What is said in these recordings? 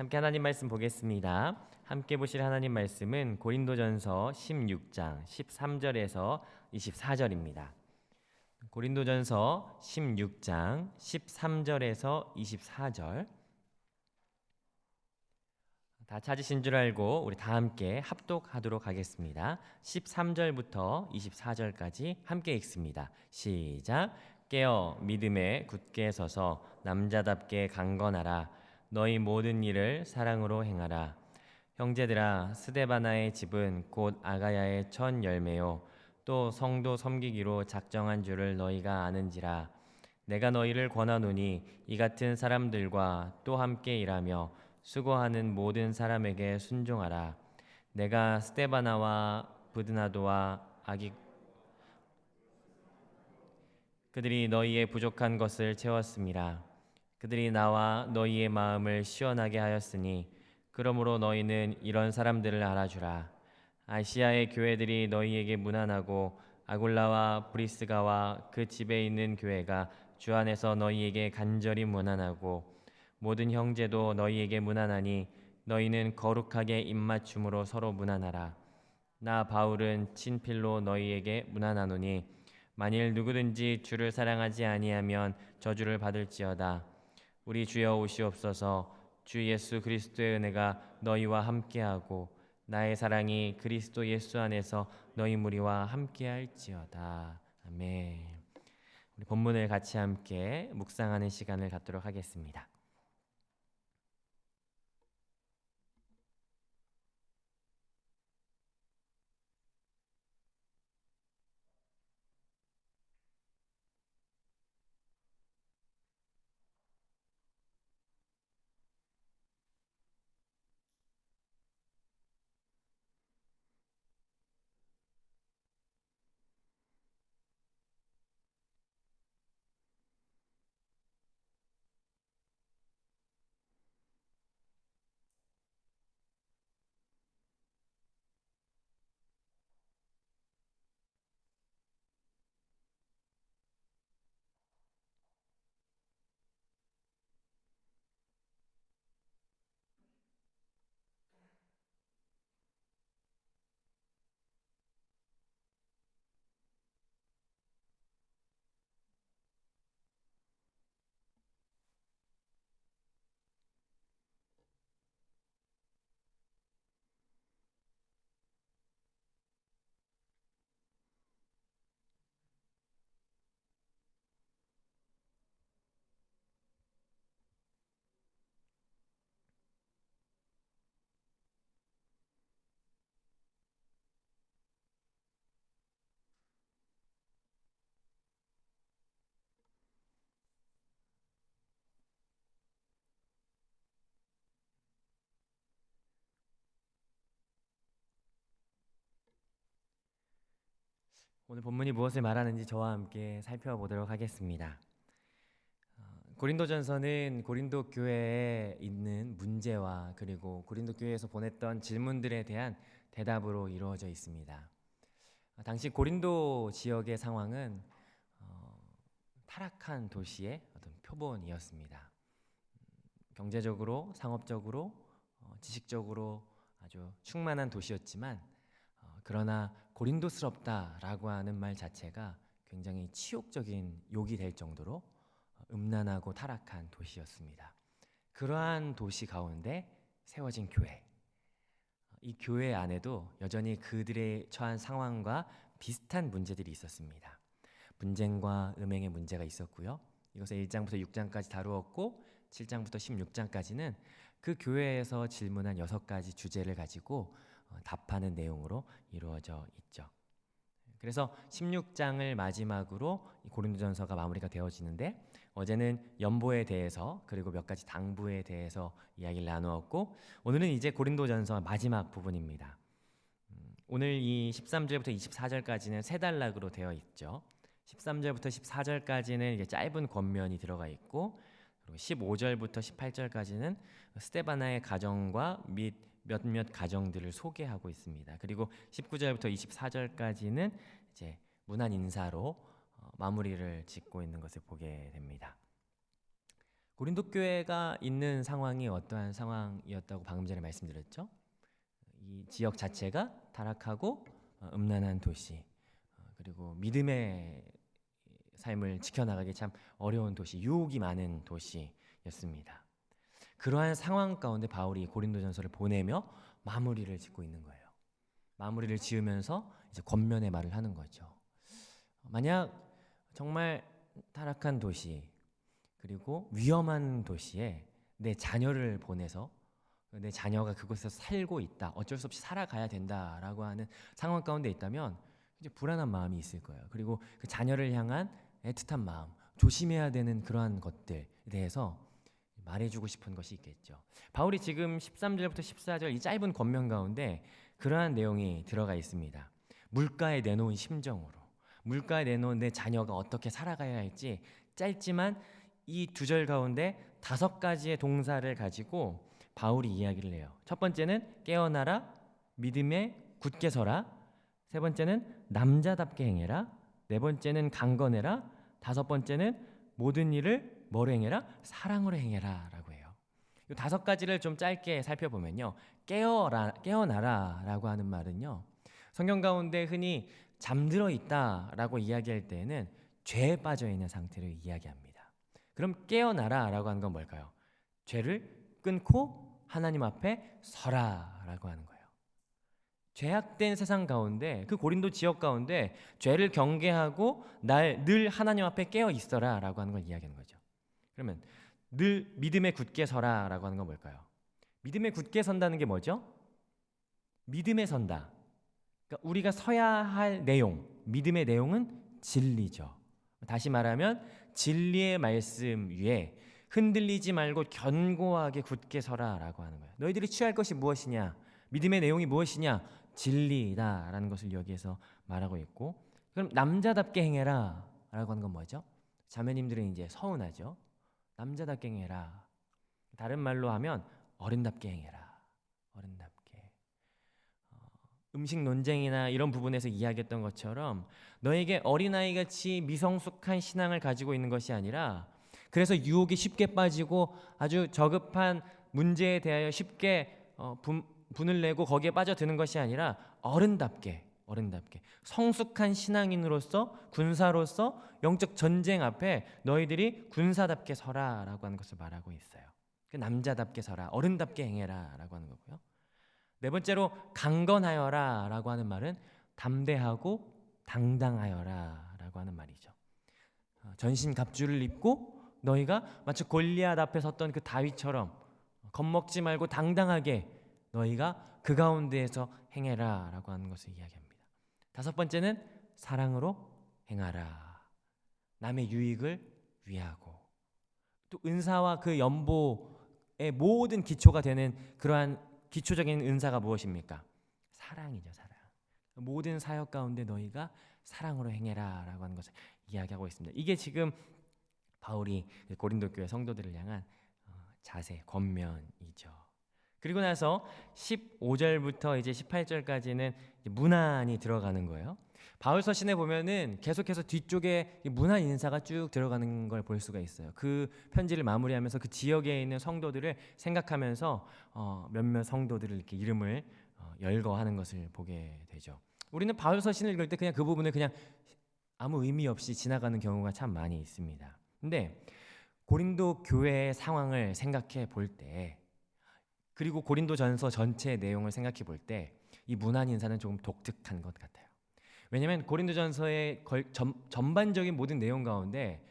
함께 하나님 말씀 보겠습니다. 함께 보실 하나님 말씀은 고린도전서 16장 13절에서 24절입니다. 고린도전서 16장 13절에서 24절. 다 찾으신 줄 알고 우리 다 함께 합독하도록 하겠습니다. 13절부터 24절까지 함께 읽습니다. 시작. 깨어 믿음에 굳게 서서 남자답게 강건하라. 너희 모든 일을 사랑으로 행하라. 형제들아, 스데바나의 집은 곧 아가야의 첫 열매요 또 성도 섬기기로 작정한 줄을 너희가 아는지라. 내가 너희를 권하노니 이 같은 사람들과 또 함께 일하며 수고하는 모든 사람에게 순종하라. 내가 스데바나와 브드나도와 아기 그들이 너희의 부족한 것을 채웠음이라. 그들이 나와 너희의 마음을 시원하게 하였으니 그러므로 너희는 이런 사람들을 알아주라. 아시아의 교회들이 너희에게 문안하고 아굴라와 브리스가와 그 집에 있는 교회가 주 안에서 너희에게 간절히 문안하고 모든 형제도 너희에게 문안하니 너희는 거룩하게 입맞춤으로 서로 문안하라. 나 바울은 친필로 너희에게 문안하노니 만일 누구든지 주를 사랑하지 아니하면 저주를 받을지어다. 우리 주여 오시옵소서. 주 예수 그리스도의 은혜가 너희와 함께하고 나의 사랑이 그리스도 예수 안에서 너희 무리와 함께할지어다. 아멘. 우리 본문을 같이 함께 묵상하는 시간을 갖도록 하겠습니다. 오늘 본문이 무엇을 말하는지 저와 함께 살펴보도록 하겠습니다. 고린도전서는 고린도 교회에 있는 문제와 그리고 고린도 교회에서 보냈던 질문들에 대한 대답으로 이루어져 있습니다. 당시 고린도 지역의 상황은 타락한 도시의 어떤 표본이었습니다. 경제적으로, 상업적으로, 지식적으로 아주 충만한 도시였지만 그러나 고린도스럽다라고 하는 말 자체가 굉장히 치욕적인 욕이 될 정도로 음란하고 타락한 도시였습니다. 그러한 도시 가운데 세워진 교회, 이 교회 안에도 여전히 그들의 처한 상황과 비슷한 문제들이 있었습니다. 분쟁과 음행의 문제가 있었고요. 이것을 1장부터 6장까지 다루었고 7장부터 16장까지는 그 교회에서 질문한 6가지 주제를 가지고 답하는 내용으로 이루어져 있죠. 그래서 16장을 마지막으로 고린도전서가 마무리가 되어지는데 어제는 연보에 대해서 그리고 몇 가지 당부에 대해서 이야기를 나누었고 오늘은 이제 고린도전서 마지막 부분입니다. 오늘 이 13절부터 24절까지는 세 단락으로 되어 있죠. 13절부터 14절까지는 이게 짧은 권면이 들어가 있고 그리고 15절부터 18절까지는 스데바나의 가정과 및 몇몇 가정들을 소개하고 있습니다. 그리고 19절부터 24절까지는 이제 문안 인사로 마무리를 짓고 있는 것을 보게 됩니다. 고린도 교회가 있는 상황이 어떠한 상황이었다고 방금 전에 말씀드렸죠? 이 지역 자체가 타락하고 음란한 도시, 그리고 믿음의 삶을 지켜나가기 참 어려운 도시, 유혹이 많은 도시였습니다. 그러한 상황 가운데 바울이 고린도전서를 보내며 마무리를 짓고 있는 거예요. 마무리를 지으면서 이제 권면의 말을 하는 거죠. 만약 정말 타락한 도시, 그리고 위험한 도시에 내 자녀를 보내서 내 자녀가 그곳에서 살고 있다, 어쩔 수 없이 살아가야 된다라고 하는 상황 가운데 있다면 이제 불안한 마음이 있을 거예요. 그리고 그 자녀를 향한 애틋한 마음, 조심해야 되는 그러한 것들에 대해서 말해주고 싶은 것이 있겠죠. 바울이 지금 13절부터 14절 이 짧은 권면 가운데 그러한 내용이 들어가 있습니다. 물가에 내놓은 심정으로, 물가에 내놓은 내 자녀가 어떻게 살아가야 할지 짧지만 이 두 절 가운데 5가지의 동사를 가지고 바울이 이야기를 해요. 첫 번째는 깨어나라, 믿음에 굳게 서라. 세 번째는 남자답게 행해라. 네 번째는 강건해라. 5번째는 모든 일을 뭐로 행해라? 사랑으로 행해라 라고 해요. 이 5가지를 좀 짧게 살펴보면요, 깨어나라 라고 하는 말은요, 성경 가운데 흔히 잠들어 있다 라고 이야기할 때에는 죄에 빠져 있는 상태를 이야기합니다. 그럼 깨어나라 라고 하는 건 뭘까요? 죄를 끊고 하나님 앞에 서라 라고 하는 거예요. 죄악된 세상 가운데, 그 고린도 지역 가운데 죄를 경계하고 늘 하나님 앞에 깨어 있어라 라고 하는 걸 이야기하는 거죠. 그러면 늘 믿음에 굳게 서라 라고 하는 건 뭘까요? 믿음에 굳게 선다는 게 뭐죠? 믿음에 선다, 그러니까 우리가 서야 할 내용, 믿음의 내용은 진리죠. 다시 말하면 진리의 말씀 위에 흔들리지 말고 견고하게 굳게 서라 라고 하는 거예요. 너희들이 취할 것이 무엇이냐, 믿음의 내용이 무엇이냐, 진리다 라는 것을 여기에서 말하고 있고, 그럼 남자답게 행해라 라고 하는 건 뭐죠? 자매님들은 이제 서운하죠. 남자답게 행해라, 다른 말로 하면 어른답게 행해라. 어른답게. 음식 논쟁이나 이런 부분에서 이야기했던 것처럼 너에게 어린아이같이 미성숙한 신앙을 가지고 있는 것이 아니라, 그래서 유혹이 쉽게 빠지고 아주 저급한 문제에 대하여 쉽게 분을 내고 거기에 빠져드는 것이 아니라 어른답게 성숙한 신앙인으로서, 군사로서 영적 전쟁 앞에 너희들이 군사답게 서라라고 하는 것을 말하고 있어요. 남자답게 서라, 어른답게 행해라라고 하는 거고요. 네 번째로 강건하여라라고 하는 말은 담대하고 당당하여라라고 하는 말이죠. 전신 갑주를 입고 너희가 마치 골리앗 앞에 섰던 그 다윗처럼 겁먹지 말고 당당하게 너희가 그 가운데에서 행해라라고 하는 것을 이야기합니다. 5번째는 사랑으로 행하라. 남의 유익을 위하고, 또 은사와 그 연보의 모든 기초가 되는 그러한 기초적인 은사가 무엇입니까? 사랑이죠. 사랑. 모든 사역 가운데 너희가 사랑으로 행해라라고 하는 것을 이야기하고 있습니다. 이게 지금 바울이 고린도 교회 성도들을 향한 자세, 권면이죠. 그리고 나서 15절부터 이제 18절까지는 문안이 들어가는 거예요. 바울 서신에 보면은 계속해서 뒤쪽에 문안 인사가 쭉 들어가는 걸 볼 수가 있어요. 그 편지를 마무리하면서 그 지역에 있는 성도들을 생각하면서 몇몇 성도들을 이렇게 이름을 열거하는 것을 보게 되죠. 우리는 바울 서신을 읽을 때 그냥 그 부분을 그냥 아무 의미 없이 지나가는 경우가 참 많이 있습니다. 근데 고린도 교회의 상황을 생각해 볼 때, 그리고 고린도전서 전체의 내용을 생각해 볼 때 이 문안 인사는 조금 독특한 것 같아요. 왜냐하면 고린도전서의 전반적인 모든 내용 가운데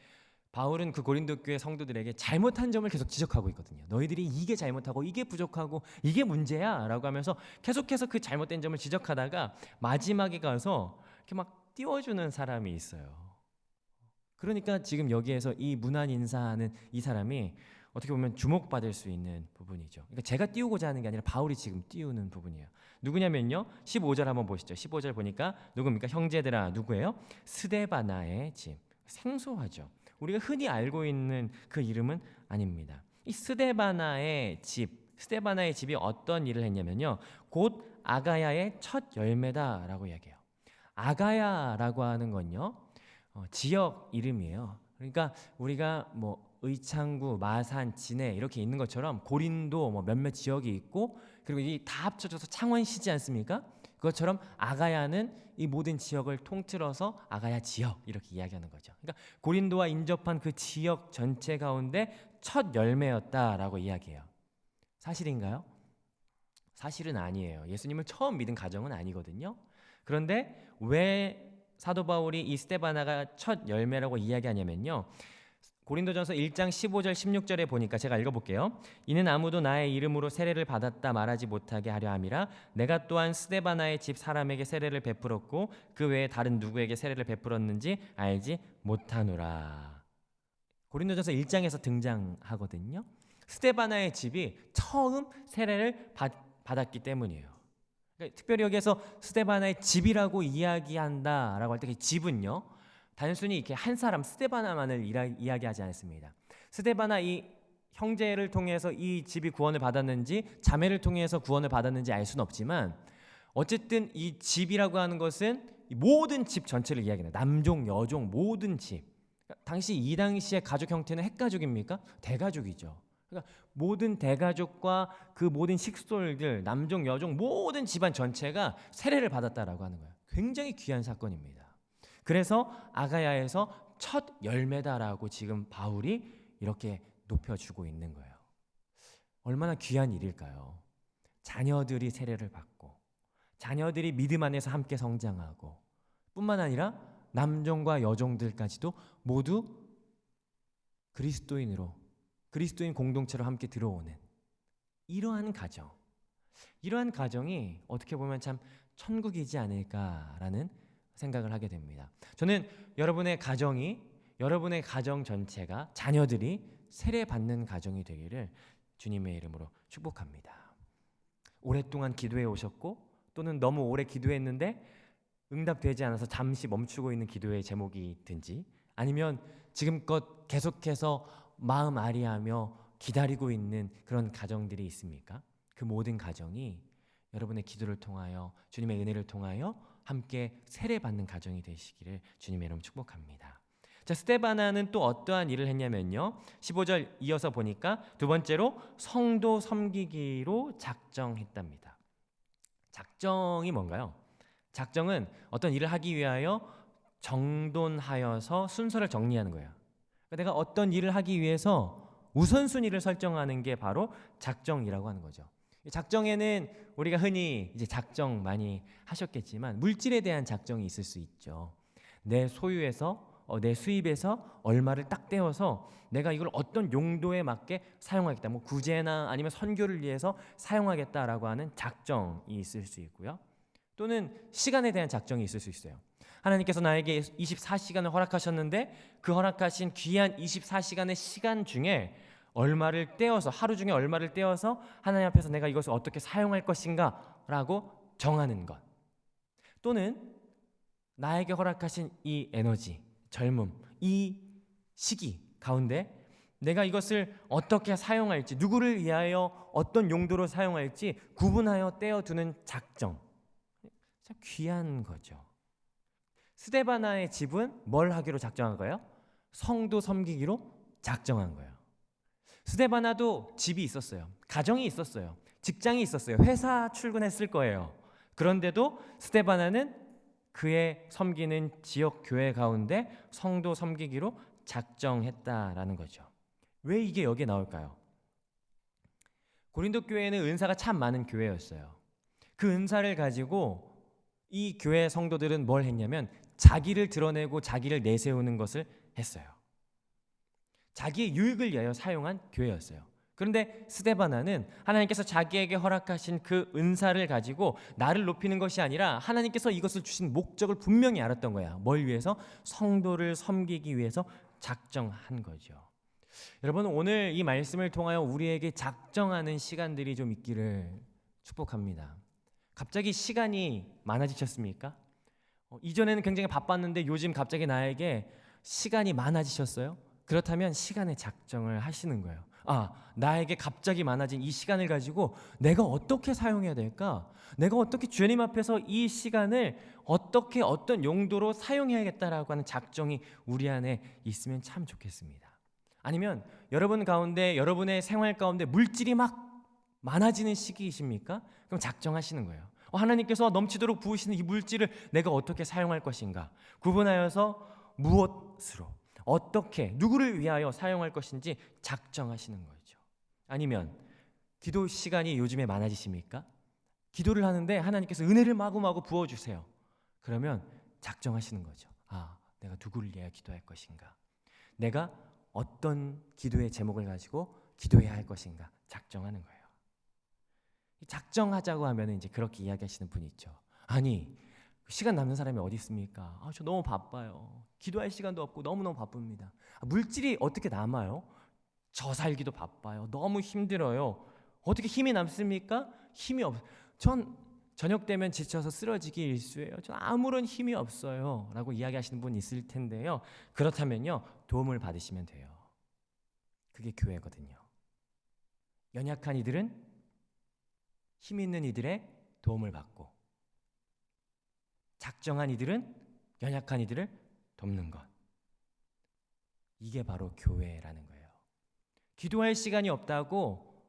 바울은 그 고린도 교회 성도들에게 잘못한 점을 계속 지적하고 있거든요. 너희들이 이게 잘못하고 이게 부족하고 이게 문제야 라고 하면서 계속해서 그 잘못된 점을 지적하다가 마지막에 가서 이렇게 막 띄워주는 사람이 있어요. 그러니까 지금 여기에서 이 문안 인사하는 이 사람이 어떻게 보면 주목받을 수 있는 부분이죠. 그러니까 제가 띄우고자 하는 게 아니라 바울이 지금 띄우는 부분이에요. 누구냐면요, 15절 한번 보시죠. 15절 보니까 누굽니까? 형제들아, 누구예요? 스데바나의 집. 생소하죠. 우리가 흔히 알고 있는 그 이름은 아닙니다. 이 스데바나의 집이 어떤 일을 했냐면요, 곧 아가야의 첫 열매다라고 이야기해요. 아가야라고 하는 건요, 지역 이름이에요. 그러니까 우리가 뭐 의창구, 마산, 진해 이렇게 있는 것처럼 고린도 몇몇 지역이 있고 그리고 이 다 합쳐져서 창원시지 않습니까? 그것처럼 아가야는 이 모든 지역을 통틀어서 아가야 지역 이렇게 이야기하는 거죠. 그러니까 고린도와 인접한 그 지역 전체 가운데 첫 열매였다라고 이야기해요. 사실인가요? 사실은 아니에요. 예수님을 처음 믿은 가정은 아니거든요. 그런데 왜 사도 바울이 이 스데바나가 첫 열매라고 이야기하냐면요. 고린도전서 1장 15절 16절에 보니까 제가 읽어볼게요. 이는 아무도 나의 이름으로 세례를 받았다 말하지 못하게 하려 함이라. 내가 또한 스데바나의 집 사람에게 세례를 베풀었고 그 외에 다른 누구에게 세례를 베풀었는지 알지 못하노라. 고린도전서 1장에서 등장하거든요. 스데바나의 집이 처음 세례를 받았기 때문이에요. 그러니까 특별히 여기에서 스데바나의 집이라고 이야기한다라고 할 때 그 집은요. 단순히 이렇게 한 사람 스데바나만을 이야기하지 않습니다. 스데바나 이 형제를 통해서 이 집이 구원을 받았는지 자매를 통해서 구원을 받았는지 알 수는 없지만 어쨌든 이 집이라고 하는 것은 모든 집 전체를 이야기합니다. 남종, 여종 모든 집. 당시 이 당시의 가족 형태는 핵가족입니까? 대가족이죠. 그러니까 모든 대가족과 그 모든 식솔들, 남종, 여종 모든 집안 전체가 세례를 받았다라고 하는 거예요. 굉장히 귀한 사건입니다. 그래서 아가야에서 첫 열매다라고 지금 바울이 이렇게 높여주고 있는 거예요. 얼마나 귀한 일일까요? 자녀들이 세례를 받고 자녀들이 믿음 안에서 함께 성장하고 뿐만 아니라 남종과 여종들까지도 모두 그리스도인으로 그리스도인 공동체로 함께 들어오는 이러한 가정이 어떻게 보면 참 천국이지 않을까라는 생각을 하게 됩니다. 저는 여러분의 가정 전체가 자녀들이 세례받는 가정이 되기를 주님의 이름으로 축복합니다. 오랫동안 기도해 오셨고 또는 너무 오래 기도했는데 응답되지 않아서 잠시 멈추고 있는 기도의 제목이 있든지 아니면 지금껏 계속해서 마음 아리하며 기다리고 있는 그런 가정들이 있습니까? 그 모든 가정이 여러분의 기도를 통하여 주님의 은혜를 통하여 함께 세례받는 가정이 되시기를 주님의 이름 축복합니다. 자, 스데바나는 또 어떠한 일을 했냐면요. 15절 이어서 보니까 두 번째로 성도 섬기기로 작정했답니다. 작정이 뭔가요? 작정은 어떤 일을 하기 위하여 정돈하여서 순서를 정리하는 거예요. 그러니까 내가 어떤 일을 하기 위해서 우선순위를 설정하는 게 바로 작정이라고 하는 거죠. 작정에는 우리가 흔히 이제 작정 많이 하셨겠지만 물질에 대한 작정이 있을 수 있죠. 내 소유에서 내 수입에서 얼마를 딱 떼어서 내가 이걸 어떤 용도에 맞게 사용하겠다. 뭐 구제나 아니면 선교를 위해서 사용하겠다라고 하는 작정이 있을 수 있고요. 또는 시간에 대한 작정이 있을 수 있어요. 하나님께서 나에게 24시간을 허락하셨는데 그 허락하신 귀한 24시간의 시간 중에 얼마를 떼어서 하루 중에 얼마를 떼어서 하나님 앞에서 내가 이것을 어떻게 사용할 것인가라고 정하는 것. 또는 나에게 허락하신 이 에너지, 젊음, 이 시기 가운데 내가 이것을 어떻게 사용할지, 누구를 위하여 어떤 용도로 사용할지 구분하여 떼어두는 작정. 참 귀한 거죠. 스데바나의 집은 뭘 하기로 작정한 거예요? 성도 섬기기로 작정한 거예요. 스데바나도 집이 있었어요. 가정이 있었어요. 직장이 있었어요. 회사 출근했을 거예요. 그런데도 스데바나는 그의 섬기는 지역 교회 가운데 성도 섬기기로 작정했다라는 거죠. 왜 이게 여기에 나올까요? 고린도 교회는 은사가 참 많은 교회였어요. 그 은사를 가지고 이 교회 성도들은 뭘 했냐면 자기를 드러내고 자기를 내세우는 것을 했어요. 자기의 유익을 위하여 사용한 교회였어요. 그런데 스데바나는 하나님께서 자기에게 허락하신 그 은사를 가지고 나를 높이는 것이 아니라 하나님께서 이것을 주신 목적을 분명히 알았던 거야. 뭘 위해서? 성도를 섬기기 위해서 작정한 거죠. 여러분, 오늘 이 말씀을 통하여 우리에게 작정하는 시간들이 좀 있기를 축복합니다. 갑자기 시간이 많아지셨습니까? 이전에는 굉장히 바빴는데 요즘 갑자기 나에게 시간이 많아지셨어요? 그렇다면 시간의 작정을 하시는 거예요. 나에게 갑자기 많아진 이 시간을 가지고 내가 어떻게 사용해야 될까? 내가 어떻게 주님 앞에서 이 시간을 어떻게 어떤 용도로 사용해야겠다라고 하는 작정이 우리 안에 있으면 참 좋겠습니다. 아니면 여러분 가운데, 여러분의 생활 가운데 물질이 막 많아지는 시기이십니까? 그럼 작정하시는 거예요. 하나님께서 넘치도록 부으시는 이 물질을 내가 어떻게 사용할 것인가 구분하여서 무엇으로, 어떻게, 누구를 위하여 사용할 것인지 작정하시는 거죠. 아니면 기도 시간이 요즘에 많아지십니까? 기도를 하는데 하나님께서 은혜를 마구마구 부어주세요. 그러면 작정하시는 거죠. 내가 누구를 위하여 기도할 것인가, 내가 어떤 기도의 제목을 가지고 기도해야 할 것인가 작정하는 거예요. 작정하자고 하면 이제 그렇게 이야기하시는 분이 있죠. 아니, 시간 남는 사람이 어디 있습니까? 저 너무 바빠요. 기도할 시간도 없고 너무너무 바쁩니다. 물질이 어떻게 남아요? 저 살기도 바빠요. 너무 힘들어요. 어떻게 힘이 남습니까? 힘이 없. 전 저녁 되면 지쳐서 쓰러지기 일쑤예요. 전 아무런 힘이 없어요. 라고 이야기하시는 분 있을 텐데요. 그렇다면요, 도움을 받으시면 돼요. 그게 교회거든요. 연약한 이들은 힘 있는 이들의 도움을 받고, 작정한 이들은 연약한 이들을 돕는 것. 이게 바로 교회라는 거예요. 기도할 시간이 없다고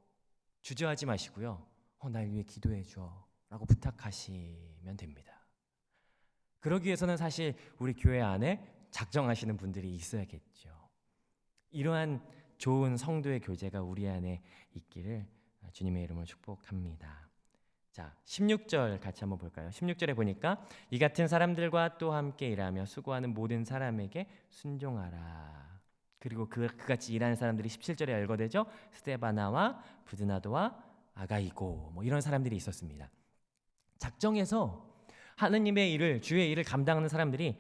주저하지 마시고요. 날 위해 기도해 줘 라고 부탁하시면 됩니다. 그러기 위해서는 사실 우리 교회 안에 작정하시는 분들이 있어야겠죠. 이러한 좋은 성도의 교제가 우리 안에 있기를 주님의 이름으로 축복합니다. 자, 16절 같이 한번 볼까요? 16절에 보니까 이 같은 사람들과 또 함께 일하며 수고하는 모든 사람에게 순종하라. 그리고 그같이 일하는 사람들이 17절에 열거되죠. 스데바나와 브드나도와 아가이고 이런 사람들이 있었습니다. 작정해서 하느님의 일을, 주의 일을 감당하는 사람들이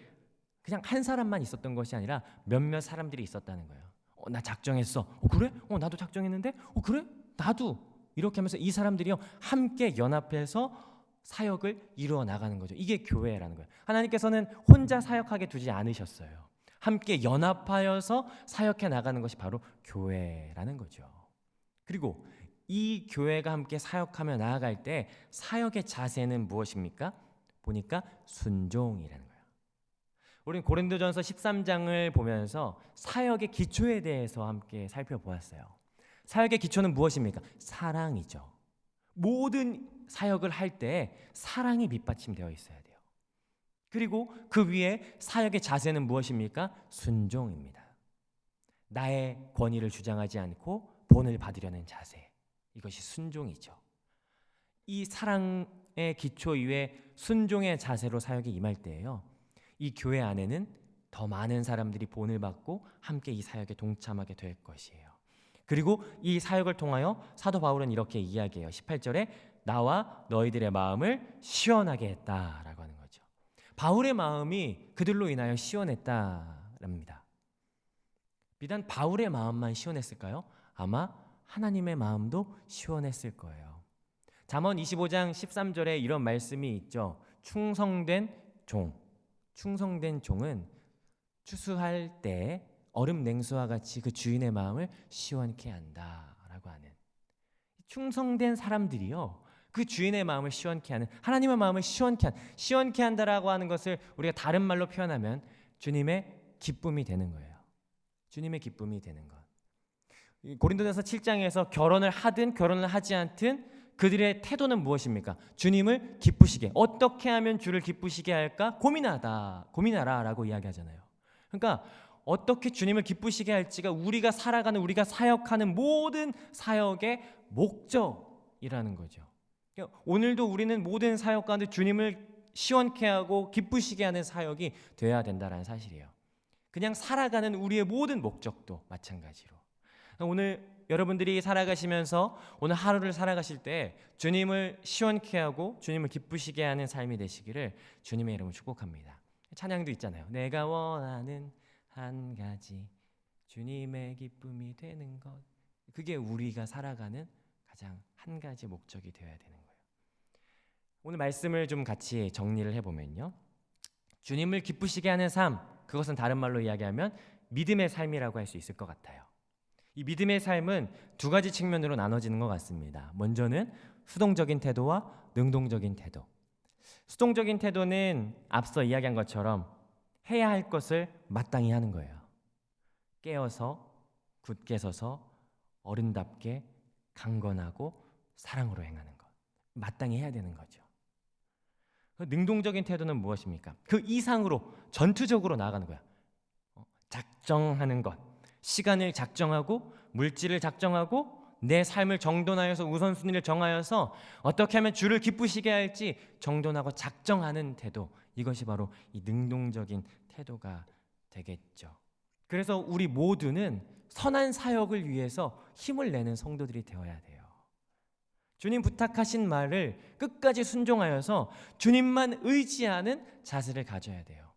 그냥 한 사람만 있었던 것이 아니라 몇몇 사람들이 있었다는 거예요. 나 작정했어. 그래? 나도 작정했는데? 그래? 나도. 이렇게 하면서 이 사람들이요 함께 연합해서 사역을 이루어 나가는 거죠. 이게 교회라는 거예요. 하나님께서는 혼자 사역하게 두지 않으셨어요. 함께 연합하여서 사역해 나가는 것이 바로 교회라는 거죠. 그리고 이 교회가 함께 사역하며 나아갈 때 사역의 자세는 무엇입니까? 보니까 순종이라는 거예요. 우리는 고린도전서 13장을 보면서 사역의 기초에 대해서 함께 살펴보았어요. 사역의 기초는 무엇입니까? 사랑이죠. 모든 사역을 할 때 사랑이 밑받침되어 있어야 돼요. 그리고 그 위에 사역의 자세는 무엇입니까? 순종입니다. 나의 권위를 주장하지 않고 본을 받으려는 자세, 이것이 순종이죠. 이 사랑의 기초 위에 순종의 자세로 사역에 임할 때예요, 이 교회 안에는 더 많은 사람들이 본을 받고 함께 이 사역에 동참하게 될 것이에요. 그리고 이 사역을 통하여 사도 바울은 이렇게 이야기해요. 18절에 나와 너희들의 마음을 시원하게 했다라고 하는 거죠. 바울의 마음이 그들로 인하여 시원했다랍니다. 비단 바울의 마음만 시원했을까요? 아마 하나님의 마음도 시원했을 거예요. 잠언 25장 13절에 이런 말씀이 있죠. 충성된 종. 충성된 종은 추수할 때 얼음 냉수와 같이 그 주인의 마음을 시원케 한다라고 하는, 충성된 사람들이요 그 주인의 마음을 시원케 하는, 하나님의 마음을 시원케 한다라고 하는 것을 우리가 다른 말로 표현하면 주님의 기쁨이 되는 거예요. 주님의 기쁨이 되는 것. 고린도전서 7장에서 결혼을 하든 결혼을 하지 않든 그들의 태도는 무엇입니까? 주님을 기쁘시게, 어떻게 하면 주를 기쁘시게 할까 고민하라라고 이야기하잖아요. 그러니까 어떻게 주님을 기쁘시게 할지가 우리가 살아가는, 우리가 사역하는 모든 사역의 목적이라는 거죠. 오늘도 우리는 모든 사역 가운데 주님을 시원케 하고 기쁘시게 하는 사역이 돼야 된다는 사실이에요. 그냥 살아가는 우리의 모든 목적도 마찬가지로. 오늘 여러분들이 살아가시면서 오늘 하루를 살아가실 때 주님을 시원케 하고 주님을 기쁘시게 하는 삶이 되시기를 주님의 이름으로 축복합니다. 찬양도 있잖아요. 내가 원하는 한 가지 주님의 기쁨이 되는 것. 그게 우리가 살아가는 가장 한 가지 목적이 되어야 되는 거예요. 오늘 말씀을 좀 같이 정리를 해보면요, 주님을 기쁘시게 하는 삶, 그것은 다른 말로 이야기하면 믿음의 삶이라고 할 수 있을 것 같아요. 이 믿음의 삶은 두 가지 측면으로 나눠지는 것 같습니다. 먼저는 수동적인 태도와 능동적인 태도. 수동적인 태도는 앞서 이야기한 것처럼 해야 할 것을 마땅히 하는 거예요. 깨어서 굳게 서서 어른답게 강건하고 사랑으로 행하는 것, 마땅히 해야 되는 거죠. 능동적인 태도는 무엇입니까? 그 이상으로 전투적으로 나아가는 거야. 작정하는 것, 시간을 작정하고 물질을 작정하고 내 삶을 정돈하여서 우선순위를 정하여서 어떻게 하면 주를 기쁘시게 할지 정돈하고 작정하는 태도, 이것이 바로 이 능동적인 태도가 되겠죠. 그래서 우리 모두는 선한 사역을 위해서 힘을 내는 성도들이 되어야 돼요. 주님 부탁하신 말을 끝까지 순종하여서 주님만 의지하는 자세를 가져야 돼요.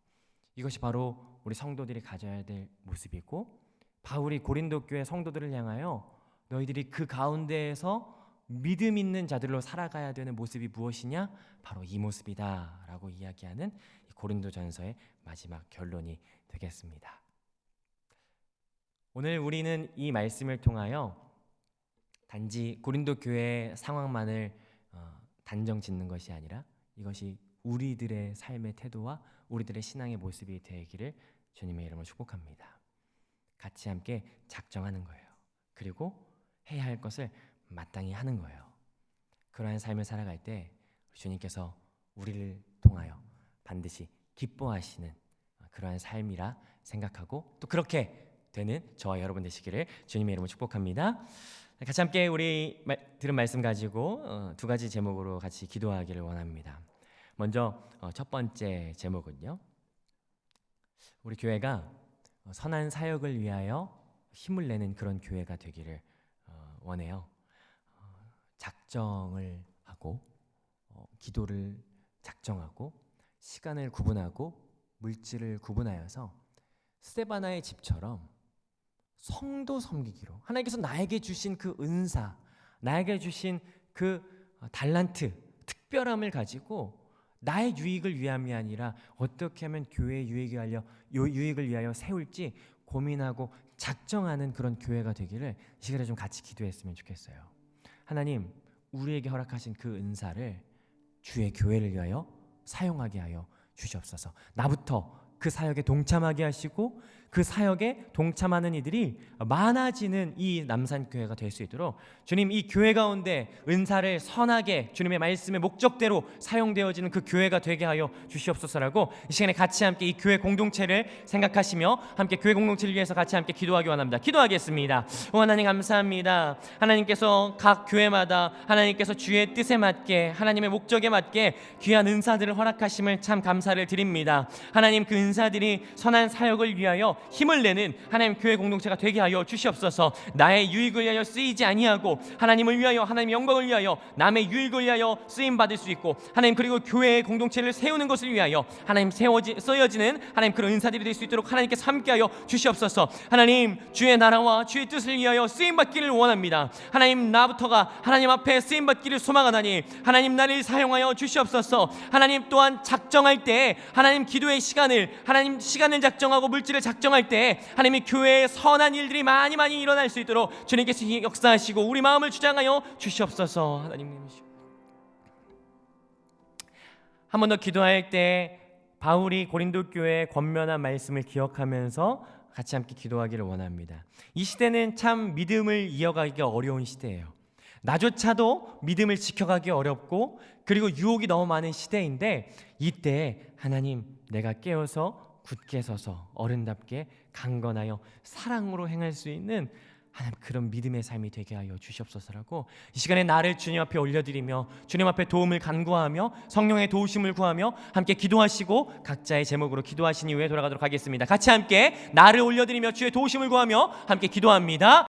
이것이 바로 우리 성도들이 가져야 될 모습이고, 바울이 고린도 교회 성도들을 향하여 너희들이 그 가운데에서 믿음 있는 자들로 살아가야 되는 모습이 무엇이냐? 바로 이 모습이다 라고 이야기하는 고린도전서의 마지막 결론이 되겠습니다. 오늘 우리는 이 말씀을 통하여 단지 고린도 교회의 상황만을 단정 짓는 것이 아니라 이것이 우리들의 삶의 태도와 우리들의 신앙의 모습이 되기를 주님의 이름으로 축복합니다. 같이 함께 작정하는 거예요. 그리고 해야 할 것을 마땅히 하는 거예요. 그러한 삶을 살아갈 때 주님께서 우리를 통하여 반드시 기뻐하시는 그러한 삶이라 생각하고 또 그렇게 되는 저와 여러분 되시기를 주님의 이름으로 축복합니다. 같이 함께 우리 들은 말씀 가지고 두 가지 제목으로 같이 기도하기를 원합니다. 먼저 첫 번째 제목은요, 우리 교회가 선한 사역을 위하여 힘을 내는 그런 교회가 되기를 원해요. 작정을 하고 기도를 작정하고 시간을 구분하고 물질을 구분하여서 스데바나의 집처럼 성도 섬기기로, 하나님께서 나에게 주신 그 은사, 나에게 주신 그 달란트, 특별함을 가지고 나의 유익을 위함이 아니라 어떻게 하면 교회의 유익을 위하여 세울지 고민하고 작정하는 그런 교회가 되기를 이 시간에 좀 같이 기도했으면 좋겠어요. 하나님, 우리에게 허락하신 그 은사를 주의 교회를 위하여 사용하게 하여 주시옵소서. 나부터 그 사역에 동참하게 하시고 그 사역에 동참하는 이들이 많아지는 이 남산교회가 될 수 있도록 주님, 이 교회 가운데 은사를 선하게 주님의 말씀의 목적대로 사용되어지는 그 교회가 되게 하여 주시옵소서라고 이 시간에 같이 함께 이 교회 공동체를 생각하시며 함께 교회 공동체를 위해서 같이 함께 기도하기 원합니다. 기도하겠습니다. 하나님 감사합니다. 하나님께서 각 교회마다 하나님께서 주의 뜻에 맞게 하나님의 목적에 맞게 귀한 은사들을 허락하심을 참 감사를 드립니다. 하나님, 그 은사들이 선한 사역을 위하여 힘을 내는 하나님 교회 공동체가 되게 하여 주시옵소서. 나의 유익을 위하여 쓰이지 아니하고 하나님을 위하여, 하나님의 영광을 위하여, 남의 유익을 위하여 쓰임 받을 수 있고 하나님, 그리고 교회의 공동체를 세우는 것을 위하여 하나님 쓰여지는 하나님 그런 은사들이 될 수 있도록 하나님께서 함께하여 주시옵소서. 하나님, 주의 나라와 주의 뜻을 위하여 쓰임 받기를 원합니다. 하나님, 나부터가 하나님 앞에 쓰임 받기를 소망하나니 하나님, 나를 사용하여 주시옵소서. 하나님, 또한 작정할 때 하나님 기도의 하나님 시간을 작정하고 물질을 작정할 때 하나님의 교회에 선한 일들이 많이 일어날 수 있도록 주님께서 역사하시고 우리 마음을 주장하여 주시옵소서. 하나님, 한 번 더 기도할 때 바울이 고린도 교회의 권면한 말씀을 기억하면서 같이 함께 기도하기를 원합니다. 이 시대는 참 믿음을 이어가기가 어려운 시대예요. 나조차도 믿음을 지켜가기 어렵고 그리고 유혹이 너무 많은 시대인데, 이때 하나님, 내가 깨어서 굳게 서서 어른답게 강건하여 사랑으로 행할 수 있는 하나님 그런 믿음의 삶이 되게 하여 주시옵소서라고 이 시간에 나를 주님 앞에 올려드리며 주님 앞에 도움을 간구하며 성령의 도우심을 구하며 함께 기도하시고 각자의 제목으로 기도하신 이후에 돌아가도록 하겠습니다. 같이 함께 나를 올려드리며 주의 도우심을 구하며 함께 기도합니다.